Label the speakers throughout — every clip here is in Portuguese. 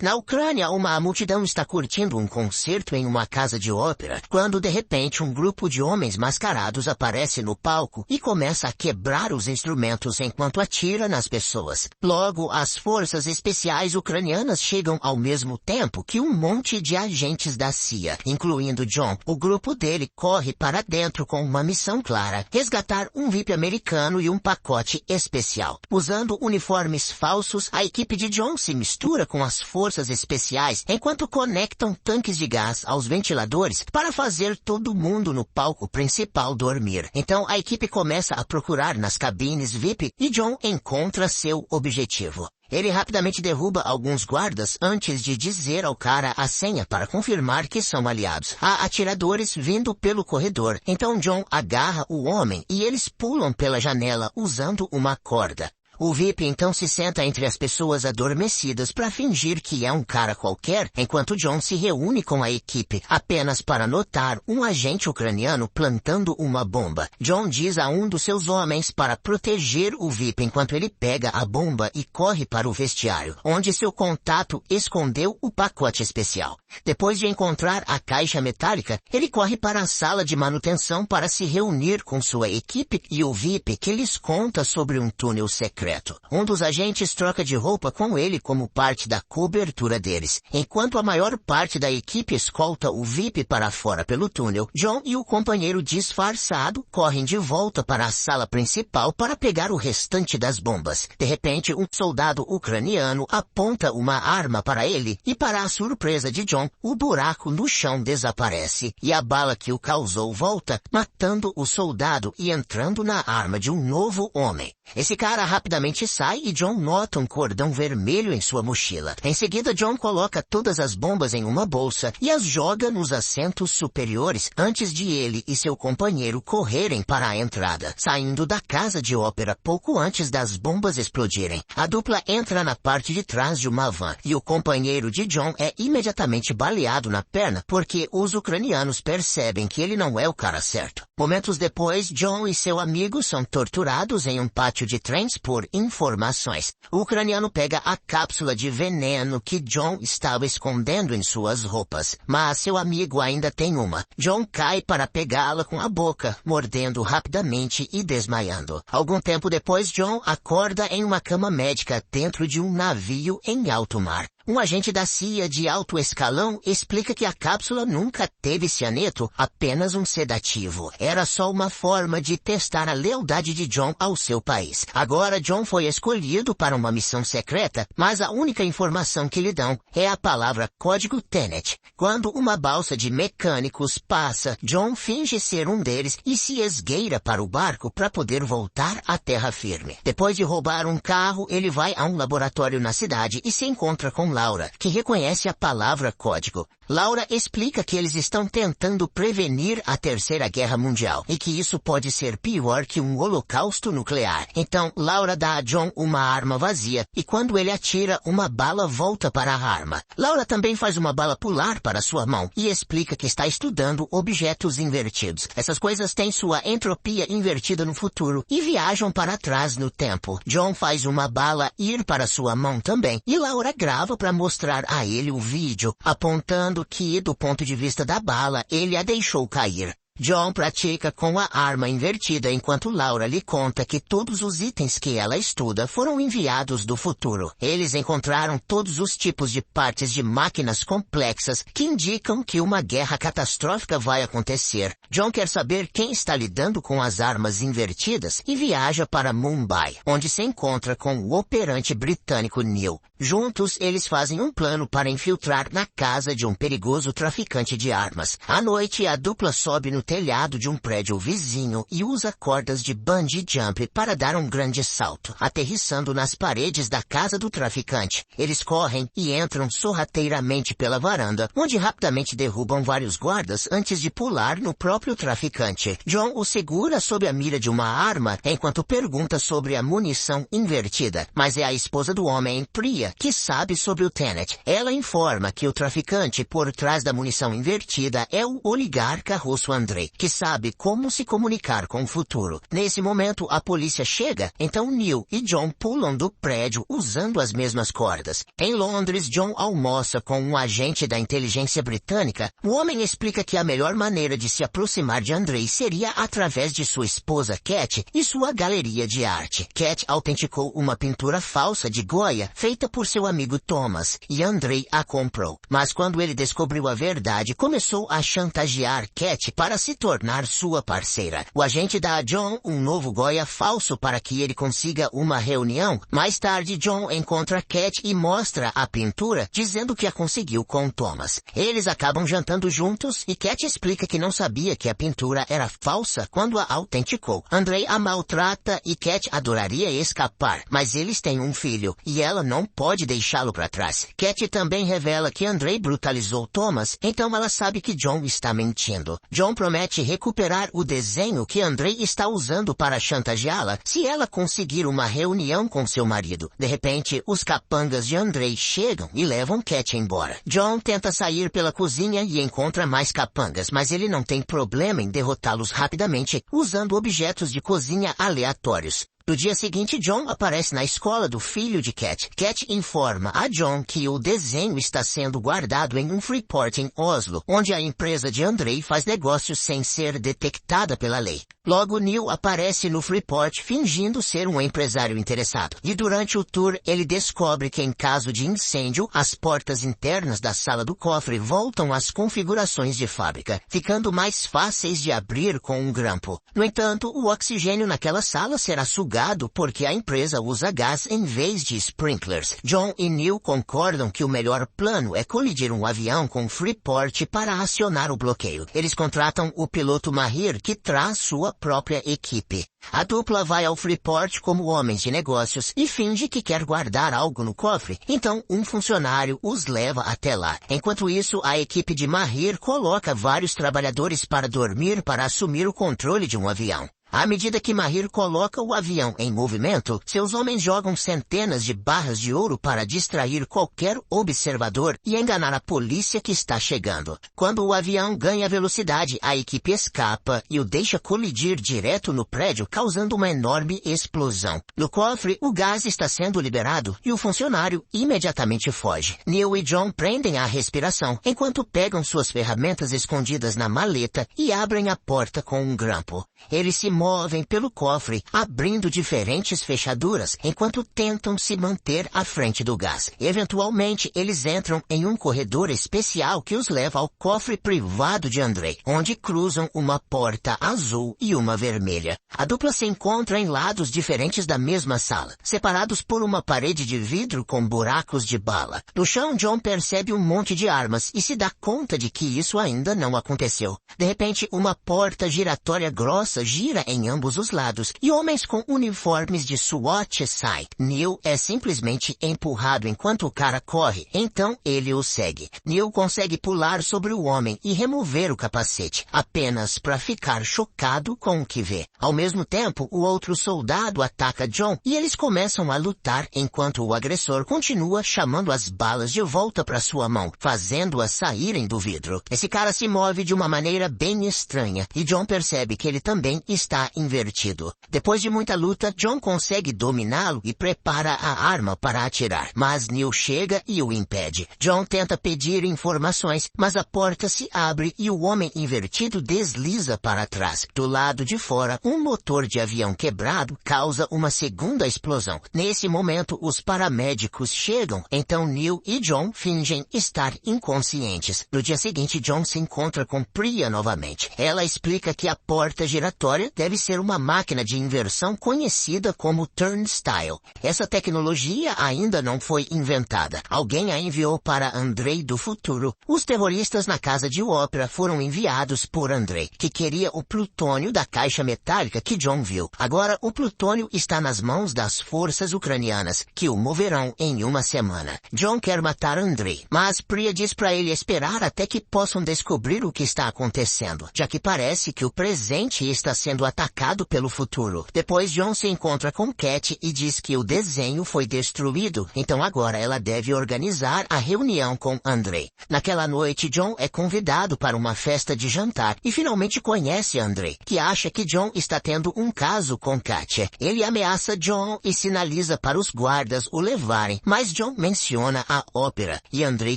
Speaker 1: Na Ucrânia, uma multidão está curtindo um concerto em uma casa de ópera, quando de repente um grupo de homens mascarados aparece no palco e começa a quebrar os instrumentos enquanto atira nas pessoas. Logo, as forças especiais ucranianas chegam ao mesmo tempo que um monte de agentes da CIA, incluindo John. O grupo dele corre para dentro com uma missão clara: resgatar um VIP americano e um pacote especial. Usando uniformes falsos, a equipe de John se mistura com as forças especiais enquanto conectam tanques de gás aos ventiladores para fazer todo mundo no palco principal dormir. Então a equipe começa a procurar nas cabines VIP e John encontra seu objetivo. Ele rapidamente derruba alguns guardas antes de dizer ao cara a senha para confirmar que são aliados. Há atiradores vindo pelo corredor, então John agarra o homem e eles pulam pela janela usando uma corda. O VIP então se senta entre as pessoas adormecidas para fingir que é um cara qualquer, enquanto John se reúne com a equipe, apenas para notar um agente ucraniano plantando uma bomba. John diz a um dos seus homens para proteger o VIP enquanto ele pega a bomba e corre para o vestiário, onde seu contato escondeu o pacote especial. Depois de encontrar a caixa metálica, ele corre para a sala de manutenção para se reunir com sua equipe e o VIP que lhes conta sobre um túnel secreto. Um dos agentes troca de roupa com ele como parte da cobertura deles. Enquanto a maior parte da equipe escolta o VIP para fora pelo túnel, John e o companheiro disfarçado correm de volta para a sala principal para pegar o restante das bombas. De repente, um soldado ucraniano aponta uma arma para ele e, para a surpresa de John, o buraco no chão desaparece e a bala que o causou volta, matando o soldado e entrando na arma de um novo homem. Esse cara rapidamente sai e John nota um cordão vermelho em sua mochila. Em seguida, John coloca todas as bombas em uma bolsa e as joga nos assentos superiores antes de ele e seu companheiro correrem para a entrada, saindo da casa de ópera pouco antes das bombas explodirem. A dupla entra na parte de trás de uma van e o companheiro de John é imediatamente baleado na perna porque os ucranianos percebem que ele não é o cara certo. Momentos depois, John e seu amigo são torturados em um pátio de trens por informações. O ucraniano pega a cápsula de veneno que John estava escondendo em suas roupas, mas seu amigo ainda tem uma. John cai para pegá-la com a boca, mordendo rapidamente e desmaiando. Algum tempo depois, John acorda em uma cama médica dentro de um navio em alto mar. Um agente da CIA de alto escalão explica que a cápsula nunca teve cianeto, apenas um sedativo. Era só uma forma de testar a lealdade de John ao seu país. Agora John foi escolhido para uma missão secreta, mas a única informação que lhe dão é a palavra código Tenet. Quando uma balsa de mecânicos passa, John finge ser um deles e se esgueira para o barco para poder voltar à terra firme. Depois de roubar um carro, ele vai a um laboratório na cidade e se encontra com Laura, que reconhece a palavra código. Laura explica que eles estão tentando prevenir a Terceira Guerra Mundial e que isso pode ser pior que um holocausto nuclear. Então, Laura dá a John uma arma vazia e quando ele atira, uma bala volta para a arma. Laura também faz uma bala pular para sua mão e explica que está estudando objetos invertidos. Essas coisas têm sua entropia invertida no futuro e viajam para trás no tempo. John faz uma bala ir para sua mão também e Laura grava para mostrar a ele o vídeo, apontando que, do ponto de vista da bala, ele a deixou cair. John pratica com a arma invertida enquanto Laura lhe conta que todos os itens que ela estuda foram enviados do futuro. Eles encontraram todos os tipos de partes de máquinas complexas que indicam que uma guerra catastrófica vai acontecer. John quer saber quem está lidando com as armas invertidas e viaja para Mumbai, onde se encontra com o operante britânico Neil. Juntos, eles fazem um plano para infiltrar na casa de um perigoso traficante de armas. À noite, a dupla sobe no telhado de um prédio vizinho e usa cordas de bungee jump para dar um grande salto, aterrissando nas paredes da casa do traficante. Eles correm e entram sorrateiramente pela varanda, onde rapidamente derrubam vários guardas antes de pular no próprio traficante. John o segura sob a mira de uma arma enquanto pergunta sobre a munição invertida, mas é a esposa do homem, Priya, que sabe sobre o Tenet. Ela informa que o traficante por trás da munição invertida é o oligarca russo Andrei. Andrei, que sabe como se comunicar com o futuro. Nesse momento, a polícia chega, então Neil e John pulam do prédio usando as mesmas cordas. Em Londres, John almoça com um agente da inteligência britânica. O homem explica que a melhor maneira de se aproximar de Andrei seria através de sua esposa Cat e sua galeria de arte. Cat autenticou uma pintura falsa de Goya feita por seu amigo Thomas, e Andrei a comprou. Mas quando ele descobriu a verdade, começou a chantagear Cat para se tornar sua parceira. O agente dá a John um novo Goya falso para que ele consiga uma reunião. Mais tarde, John encontra Cat e mostra a pintura, dizendo que a conseguiu com Thomas. Eles acabam jantando juntos e Cat explica que não sabia que a pintura era falsa quando a autenticou. Andrei a maltrata e Cat adoraria escapar, mas eles têm um filho e ela não pode deixá-lo para trás. Cat também revela que Andrei brutalizou Thomas, então ela sabe que John está mentindo. John promete recuperar o desenho que Andrei está usando para chantageá-la se ela conseguir uma reunião com seu marido. De repente, os capangas de Andrei chegam e levam Cat embora. John tenta sair pela cozinha e encontra mais capangas, mas ele não tem problema em derrotá-los rapidamente usando objetos de cozinha aleatórios. No dia seguinte, John aparece na escola do filho de Cat. Cat informa a John que o desenho está sendo guardado em um Freeport em Oslo, onde a empresa de Andrei faz negócios sem ser detectada pela lei. Logo, Neil aparece no Freeport fingindo ser um empresário interessado. E durante o tour, ele descobre que em caso de incêndio, as portas internas da sala do cofre voltam às configurações de fábrica, ficando mais fáceis de abrir com um grampo. No entanto, o oxigênio naquela sala será sugado porque a empresa usa gás em vez de sprinklers. John e Neil concordam que o melhor plano é colidir um avião com Freeport para acionar o bloqueio. Eles contratam o piloto Mahir, que traz sua própria equipe. A dupla vai ao Freeport como homens de negócios e finge que quer guardar algo no cofre, então um funcionário os leva até lá. Enquanto isso, a equipe de Mahir coloca vários trabalhadores para dormir para assumir o controle de um avião. À medida que Mahir coloca o avião em movimento, seus homens jogam centenas de barras de ouro para distrair qualquer observador e enganar a polícia que está chegando. Quando o avião ganha velocidade, a equipe escapa e o deixa colidir direto no prédio, causando uma enorme explosão. No cofre, o gás está sendo liberado e o funcionário imediatamente foge. Neil e John prendem a respiração, enquanto pegam suas ferramentas escondidas na maleta e abrem a porta com um grampo. Eles se movem pelo cofre, abrindo diferentes fechaduras, enquanto tentam se manter à frente do gás. Eventualmente, eles entram em um corredor especial que os leva ao cofre privado de Andrei, onde cruzam uma porta azul e uma vermelha. A dupla se encontra em lados diferentes da mesma sala, separados por uma parede de vidro com buracos de bala. No chão, John percebe um monte de armas e se dá conta de que isso ainda não aconteceu. De repente, uma porta giratória grossa gira em ambos os lados e homens com uniformes de SWAT saem. Neil é simplesmente empurrado enquanto o cara corre, então ele o segue. Neil consegue pular sobre o homem e remover o capacete, apenas para ficar chocado com o que vê. Ao mesmo tempo, o outro soldado ataca John e eles começam a lutar enquanto o agressor continua chamando as balas de volta para sua mão, fazendo-as saírem do vidro. Esse cara se move de uma maneira bem estranha e John percebe que ele também está invertido. Depois de muita luta, John consegue dominá-lo e prepara a arma para atirar, mas Neil chega e o impede. John tenta pedir informações, mas a porta se abre e o homem invertido desliza para trás. Do lado de fora, um motor de avião quebrado causa uma segunda explosão. Nesse momento, os paramédicos chegam, então Neil e John fingem estar inconscientes. No dia seguinte, John se encontra com Priya novamente. Ela explica que a porta giratória deve ser uma máquina de inversão conhecida como turnstile. Essa tecnologia ainda não foi inventada. Alguém a enviou para Andrei do futuro. Os terroristas na casa de ópera foram enviados por Andrei, que queria o plutônio da caixa metálica que John viu. Agora, o plutônio está nas mãos das forças ucranianas, que o moverão em uma semana. John quer matar Andrei, mas Priya diz para ele esperar até que possam descobrir o que está acontecendo, já que parece que o presente está sendo atacado pelo futuro. Depois John se encontra com Cat e diz que o desenho foi destruído, então agora ela deve organizar a reunião com Andrei. Naquela noite, John é convidado para uma festa de jantar e finalmente conhece Andrei, que acha que John está tendo um caso com Katia. Ele ameaça John e sinaliza para os guardas o levarem, mas John menciona a ópera e Andrei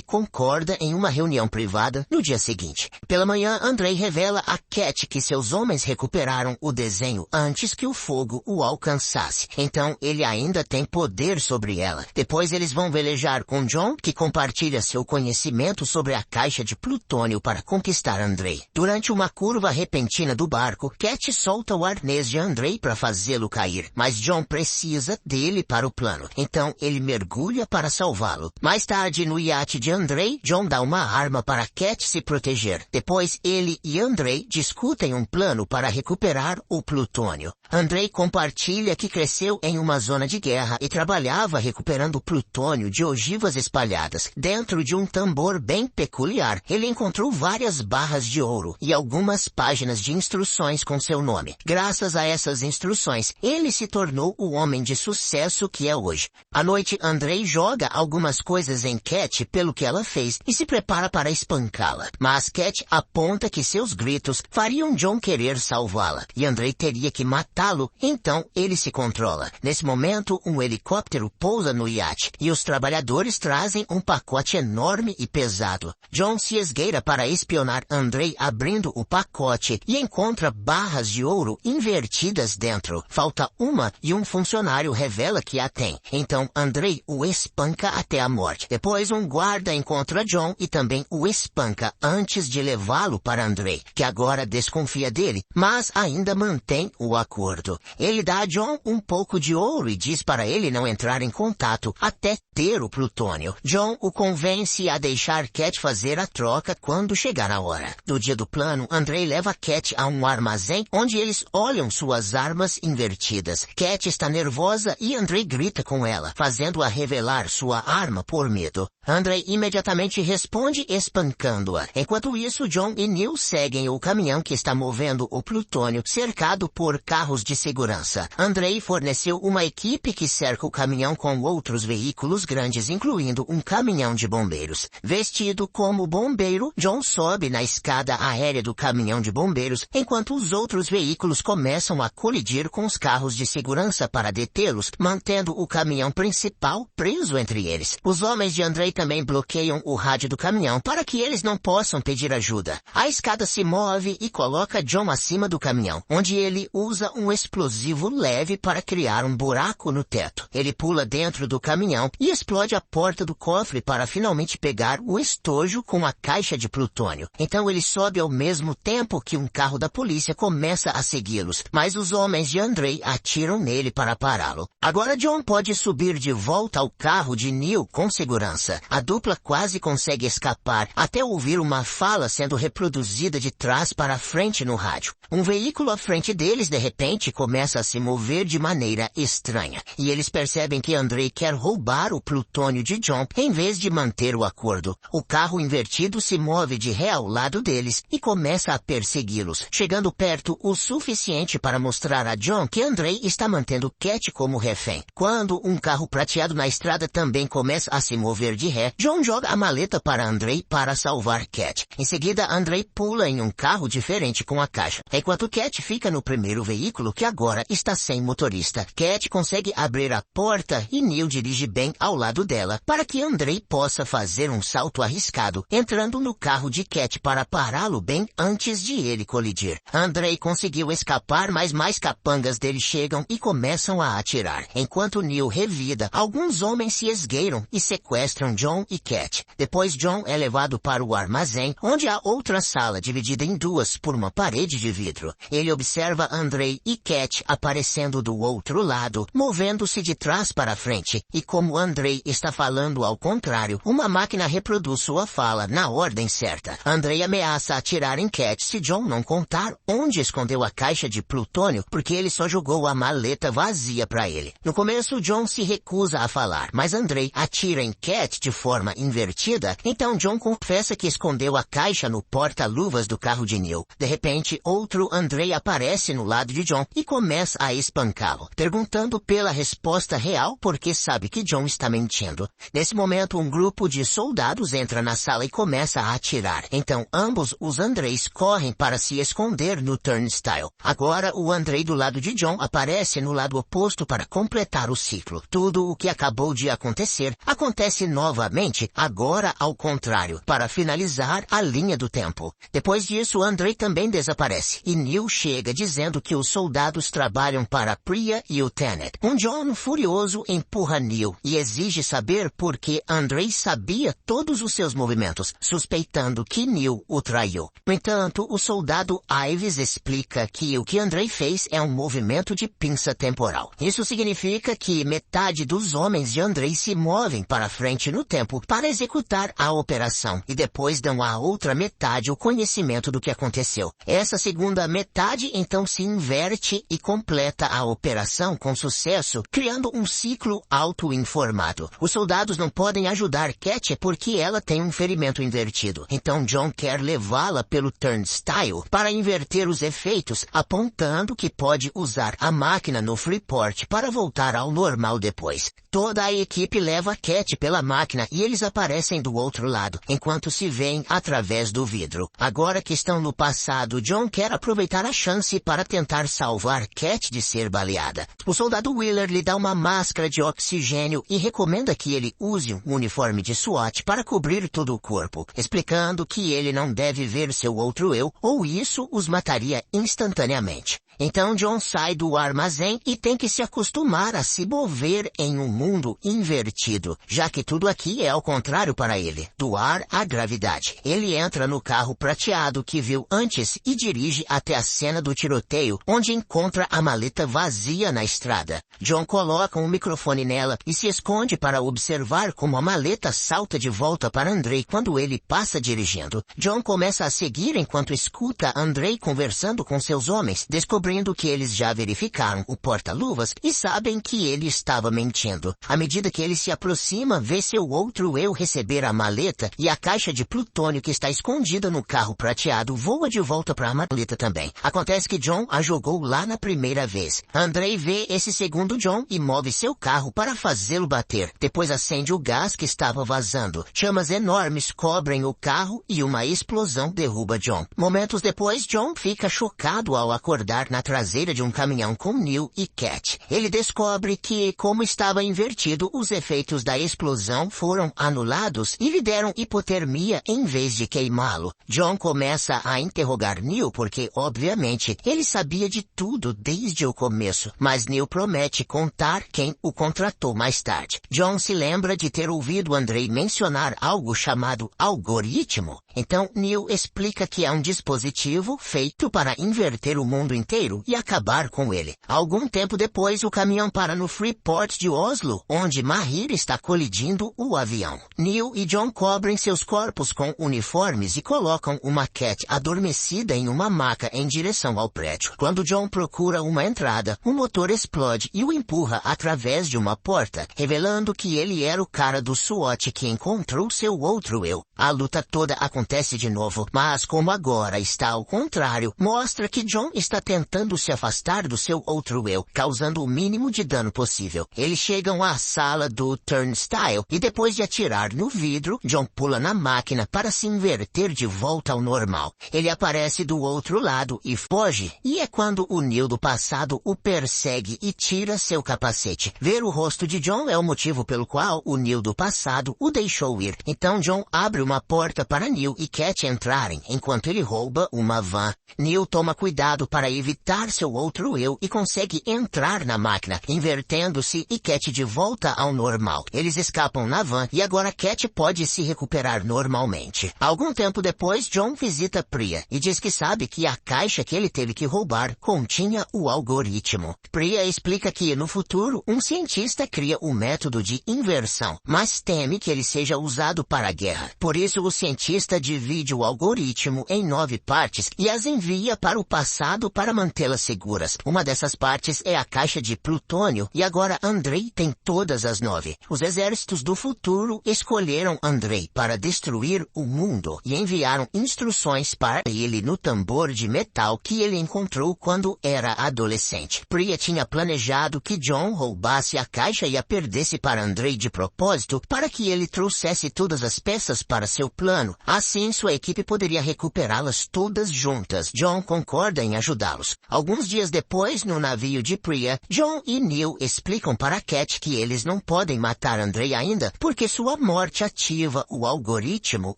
Speaker 1: concorda em uma reunião privada no dia seguinte. Pela manhã, Andrei revela a Cat que seus homens recuperaram o desenho antes que o fogo o alcançasse. Então, ele ainda tem poder sobre ela. Depois eles vão velejar com John, que compartilha seu conhecimento sobre a caixa de plutônio para conquistar Andrei. Durante uma curva repentina do barco, Cat solta o arnês de Andrei para fazê-lo cair, mas John precisa dele para o plano. Então, ele mergulha para salvá-lo. Mais tarde, no iate de Andrei, John dá uma arma para Cat se proteger. Depois, ele e Andrei discutem um plano para recuperar o plutônio. Andrei compartilha que cresceu em uma zona de guerra e trabalhava recuperando plutônio de ogivas espalhadas. Dentro de um tambor bem peculiar, ele encontrou várias barras de ouro e algumas páginas de instruções com seu nome. Graças a essas instruções, ele se tornou o homem de sucesso que é hoje. À noite, Andrei joga algumas coisas em Cat pelo que ela fez e se prepara para espancá-la. Mas Cat aponta que seus gritos fariam John querer salvá-la e Andrei teria que matá-lo, então ele se controla. Nesse momento, um helicóptero pousa no iate e os trabalhadores trazem um pacote enorme e pesado. John se esgueira para espionar Andrei abrindo o pacote e encontra barras de ouro invertidas dentro. Falta uma e um funcionário revela que a tem. Então Andrei o espanca até a morte. Depois um guarda encontra John e também o espanca antes de levá-lo para Andrei, que agora desconfia dele, mas ainda mantém o acordo. Ele dá a John um pouco de ouro e diz para ele não entrar em contato até ter o plutônio. John o convence a deixar Cat fazer a troca quando chegar a hora. No dia do plano, Andrei leva Cat a um armazém onde eles olham suas armas invertidas. Cat está nervosa e Andrei grita com ela, fazendo-a revelar sua arma por medo. Andrei imediatamente responde espancando-a. Enquanto isso, John e Neil seguem o caminhão que está movendo o plutônio, cercado por carros de segurança. Andrei forneceu uma equipe que cerca o caminhão com outros veículos grandes, incluindo um caminhão de bombeiros. Vestido como bombeiro, John sobe na escada aérea do caminhão de bombeiros, enquanto os outros veículos começam a colidir com os carros de segurança para detê-los, mantendo o caminhão principal preso entre eles. Os homens de Andrei também bloqueiam o rádio do caminhão para que eles não possam pedir ajuda. A escada se move e coloca John acima do caminhão, onde ele usa um explosivo leve para criar um buraco no teto. Ele pula dentro do caminhão e explode a porta do cofre para finalmente pegar o estojo com a caixa de plutônio. Então ele sobe ao mesmo tempo que um carro da polícia começa a segui-los, mas os homens de Andrei atiram nele para pará-lo. Agora John pode subir de volta ao carro de Neil com segurança. A dupla quase consegue escapar até ouvir uma fala sendo reproduzida de trás para frente no rádio. Um veículo à frente deles de repente começa a se mover de maneira estranha, e eles percebem que Andrei quer roubar o plutônio de John em vez de manter o acordo. O carro invertido se move de ré ao lado deles e começa a persegui-los, chegando perto o suficiente para mostrar a John que Andrei está mantendo Cat como refém. Quando um carro prateado na estrada também começa a se mover de ré, John joga a maleta para Andrei para salvar Cat. Em seguida, Andrei pula em um carro diferente com a caixa, enquanto Cat fica no primeiro veículo que agora está sem motorista. Cat consegue abrir a porta e Neil dirige bem ao lado dela para que Andrei possa fazer um salto arriscado, entrando no carro de Cat para pará-lo bem antes de ele colidir. Andrei conseguiu escapar, mas mais capangas dele chegam e começam a atirar. Enquanto Neil revida, alguns homens se esgueiram e sequestram John e Cat. Depois John é levado para o armazém, onde há outra sala dividida em duas por uma parede de vidro. Ele observa Andrei e e Cat aparecendo do outro lado, movendo-se de trás para frente, e como Andrei está falando ao contrário, uma máquina reproduz sua fala na ordem certa. Andrei ameaça atirar em Cat se John não contar onde escondeu a caixa de plutônio, porque ele só jogou a maleta vazia para ele. No começo, John se recusa a falar, mas Andrei atira em Cat de forma invertida, então John confessa que escondeu a caixa no porta-luvas do carro de Neil. De repente, outro Andrei aparece no lado de John e começa a espancá-lo, perguntando pela resposta real porque sabe que John está mentindo. Nesse momento, um grupo de soldados entra na sala e começa a atirar. Então, ambos os Andreis correm para se esconder no turnstile. Agora, o Andrei do lado de John aparece no lado oposto para completar o ciclo. Tudo o que acabou de acontecer acontece novamente, agora ao contrário, para finalizar a linha do tempo. Depois disso, Andrei também desaparece, e Neil chega dizendo que os soldados trabalham para Priya e o Tenet. John, furioso, empurra Neil e exige saber por que Andrei sabia todos os seus movimentos, suspeitando que Neil o traiu. No entanto, o soldado Ives explica que o que Andrei fez é um movimento de pinça temporal. Isso significa que metade dos homens de Andrei se movem para frente no tempo para executar a operação e depois dão à outra metade o conhecimento do que aconteceu. Essa segunda metade então se inverte e completa a operação com sucesso, criando um ciclo auto-informado. Os soldados não podem ajudar Cat porque ela tem um ferimento invertido. Então John quer levá-la pelo turnstile para inverter os efeitos, apontando que pode usar a máquina no Freeport para voltar ao normal depois. Toda a equipe leva Cat pela máquina e eles aparecem do outro lado, enquanto se veem através do vidro. Agora que estão no passado, John quer aproveitar a chance para tentar salvar Cat de ser baleada. O soldado Wheeler lhe dá uma máscara de oxigênio e recomenda que ele use um uniforme de SWAT para cobrir todo o corpo, explicando que ele não deve ver seu outro eu, ou isso os mataria instantaneamente. Então John sai do armazém e tem que se acostumar a se mover em um mundo invertido, já que tudo aqui é ao contrário para ele, do ar à gravidade. Ele entra no carro prateado que viu antes e dirige até a cena do tiroteio, onde encontra a maleta vazia na estrada. John coloca um microfone nela e se esconde para observar como a maleta salta de volta para Andrei quando ele passa dirigindo. John começa a seguir enquanto escuta Andrei conversando com seus homens, descobrindo que eles já verificaram o porta-luvas e sabem que ele estava mentindo. À medida que ele se aproxima, vê seu outro eu receber a maleta e a caixa de plutônio que está escondida no carro prateado voa de volta para a maleta também. Acontece que John a jogou lá na primeira vez. Andrei vê esse segundo John e move seu carro para fazê-lo bater. Depois acende o gás que estava vazando. Chamas enormes cobrem o carro e uma explosão derruba John. Momentos depois, John fica chocado ao acordar na traseira de um caminhão com Neil e Cat. Ele descobre que, como estava invertido, os efeitos da explosão foram anulados e lhe deram hipotermia em vez de queimá-lo. John começa a interrogar Neil porque, obviamente, ele sabia de tudo desde o começo, mas Neil promete contar quem o contratou mais tarde. John se lembra de ter ouvido Andrei mencionar algo chamado algoritmo. Então, Neil explica que é um dispositivo feito para inverter o mundo inteiro e acabar com ele. Algum tempo depois, o caminhão para no Freeport de Oslo, onde Mahir está colidindo o avião. Neil e John cobrem seus corpos com uniformes e colocam uma Cat adormecida em uma maca em direção ao prédio. Quando John procura uma entrada, o motor explode e o empurra através de uma porta, revelando que ele era o cara do SWAT que encontrou seu outro eu. A luta toda acontece de novo, mas como agora está ao contrário, mostra que John está tentando se afastar do seu outro eu, causando o mínimo de dano possível. Eles chegam à sala do turnstile e depois de atirar no vidro, John pula na máquina para se inverter de volta ao normal. Ele aparece do outro lado e foge, e é quando o Neil do passado o persegue e tira seu capacete. Ver o rosto de John é o motivo pelo qual o Neil do passado o deixou ir. Então John abre uma porta para Neil e Cat entrarem, enquanto ele rouba uma van. Neil toma cuidado para evitar ressuscitar seu outro eu e consegue entrar na máquina, invertendo-se e Cat de volta ao normal. Eles escapam na van e agora Cat pode se recuperar normalmente. Algum tempo depois, John visita Priya e diz que sabe que a caixa que ele teve que roubar continha o algoritmo. Priya explica que no futuro um cientista cria o método de inversão, mas teme que ele seja usado para a guerra. Por isso o cientista divide o algoritmo em 9 partes e as envia para o passado para mantê-las seguras. Uma dessas partes é a caixa de plutônio e agora Andrei tem todas as 9. Os exércitos do futuro escolheram Andrei para destruir o mundo e enviaram instruções para ele no tambor de metal que ele encontrou quando era adolescente. Priya tinha planejado que John roubasse a caixa e a perdesse para Andrei de propósito para que ele trouxesse todas as peças para seu plano. Assim, sua equipe poderia recuperá-las todas juntas. John concorda em ajudá-los. Alguns dias depois, no navio de Priya, John e Neil explicam para Cat que eles não podem matar Andrei ainda porque sua morte ativa o algoritmo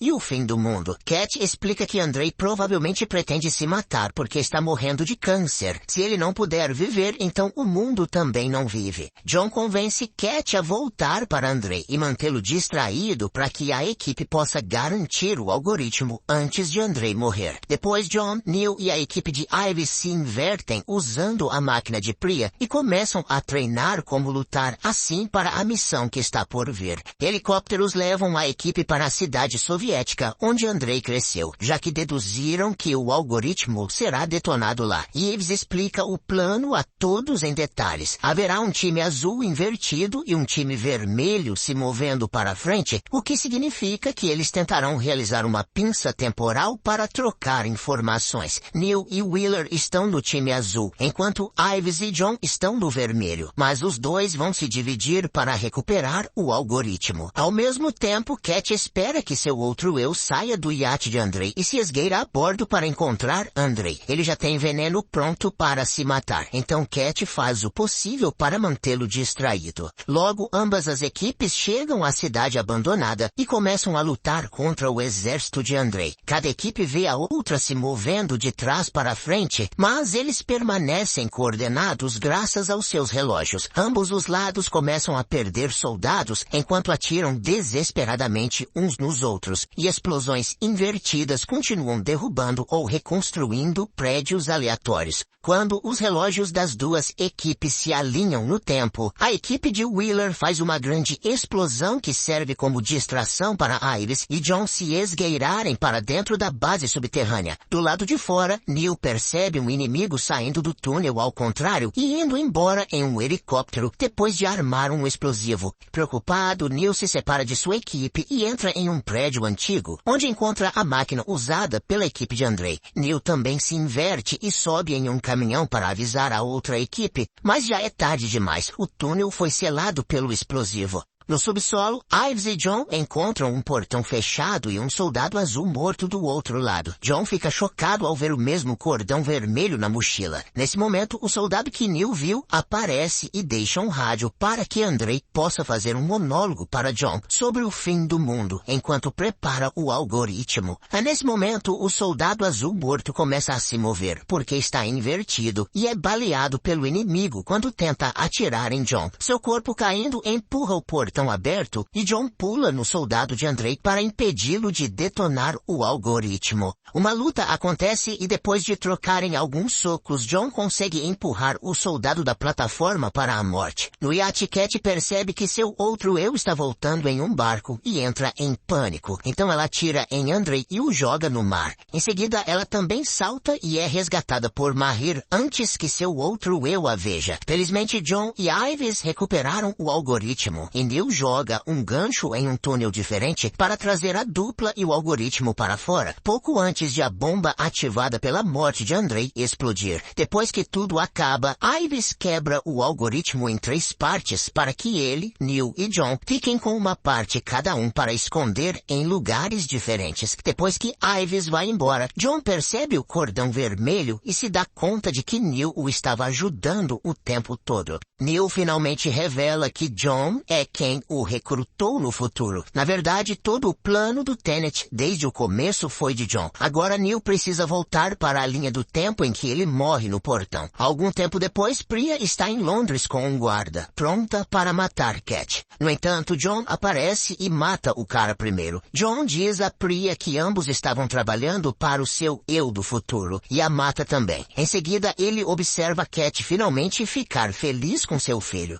Speaker 1: e o fim do mundo. Cat explica que Andrei provavelmente pretende se matar porque está morrendo de câncer. Se ele não puder viver, então o mundo também não vive. John convence Cat a voltar para Andrei e mantê-lo distraído para que a equipe possa garantir o algoritmo antes de Andrei morrer. Depois, John, Neil e a equipe de Ivy se invertem usando a máquina de Priya e começam a treinar como lutar assim para a missão que está por vir. Helicópteros levam a equipe para a cidade soviética onde Andrei cresceu, já que deduziram que o algoritmo será detonado lá. Yves explica o plano a todos em detalhes. Haverá um time azul invertido e um time vermelho se movendo para frente, o que significa que eles tentarão realizar uma pinça temporal para trocar informações. Neil e Wheeler estão no time azul, enquanto Ives e John estão no vermelho, mas os dois vão se dividir para recuperar o algoritmo. Ao mesmo tempo, Cat espera que seu outro eu saia do iate de Andrei e se esgueira a bordo para encontrar Andrei. Ele já tem veneno pronto para se matar, então Cat faz o possível para mantê-lo distraído. Logo, ambas as equipes chegam à cidade abandonada e começam a lutar contra o exército de Andrei. Cada equipe vê a outra se movendo de trás para frente, mas eles permanecem coordenados graças aos seus relógios. Ambos os lados começam a perder soldados enquanto atiram desesperadamente uns nos outros, e explosões invertidas continuam derrubando ou reconstruindo prédios aleatórios. Quando os relógios das duas equipes se alinham no tempo, a equipe de Wheeler faz uma grande explosão que serve como distração para Iris e John se esgueirarem para dentro da base subterrânea. Do lado de fora, Neil percebe um inimigo saindo do túnel ao contrário e indo embora em um helicóptero depois de armar um explosivo. Preocupado, Neil se separa de sua equipe e entra em um prédio antigo, onde encontra a máquina usada pela equipe de Andrei. Neil também se inverte e sobe em um caminhão para avisar a outra equipe, mas já é tarde demais. O túnel foi selado pelo explosivo. No subsolo, Ives e John encontram um portão fechado e um soldado azul morto do outro lado. John fica chocado ao ver o mesmo cordão vermelho na mochila. Nesse momento, o soldado que Neil viu aparece e deixa um rádio para que Andrei possa fazer um monólogo para John sobre o fim do mundo, enquanto prepara o algoritmo. Nesse momento, o soldado azul morto começa a se mover, porque está invertido, e é baleado pelo inimigo quando tenta atirar em John. Seu corpo caindo empurra o portão aberto e John pula no soldado de Andrei para impedi-lo de detonar o algoritmo. Uma luta acontece e depois de trocarem alguns socos, John consegue empurrar o soldado da plataforma para a morte. No iate, Cat percebe que seu outro eu está voltando em um barco e entra em pânico. Então ela atira em Andrei e o joga no mar. Em seguida, ela também salta e é resgatada por Mahir antes que seu outro eu a veja. Felizmente, John e Ives recuperaram o algoritmo e Neil joga um gancho em um túnel diferente para trazer a dupla e o algoritmo para fora, pouco antes de a bomba ativada pela morte de Andrei explodir. Depois que tudo acaba, Ives quebra o algoritmo em 3 partes para que ele, Neil e John fiquem com uma parte cada um para esconder em lugares diferentes. Depois que Ives vai embora, John percebe o cordão vermelho e se dá conta de que Neil o estava ajudando o tempo todo. Neil finalmente revela que John é quem quem o recrutou no futuro. Na verdade, todo o plano do Tenet desde o começo foi de John. Agora Neil precisa voltar para a linha do tempo em que ele morre no portão. Algum tempo depois, Priya está em Londres com um guarda, pronta para matar Cat. No entanto, John aparece e mata o cara primeiro. John diz a Priya que ambos estavam trabalhando para o seu eu do futuro e a mata também. Em seguida, ele observa Cat finalmente ficar feliz com seu filho.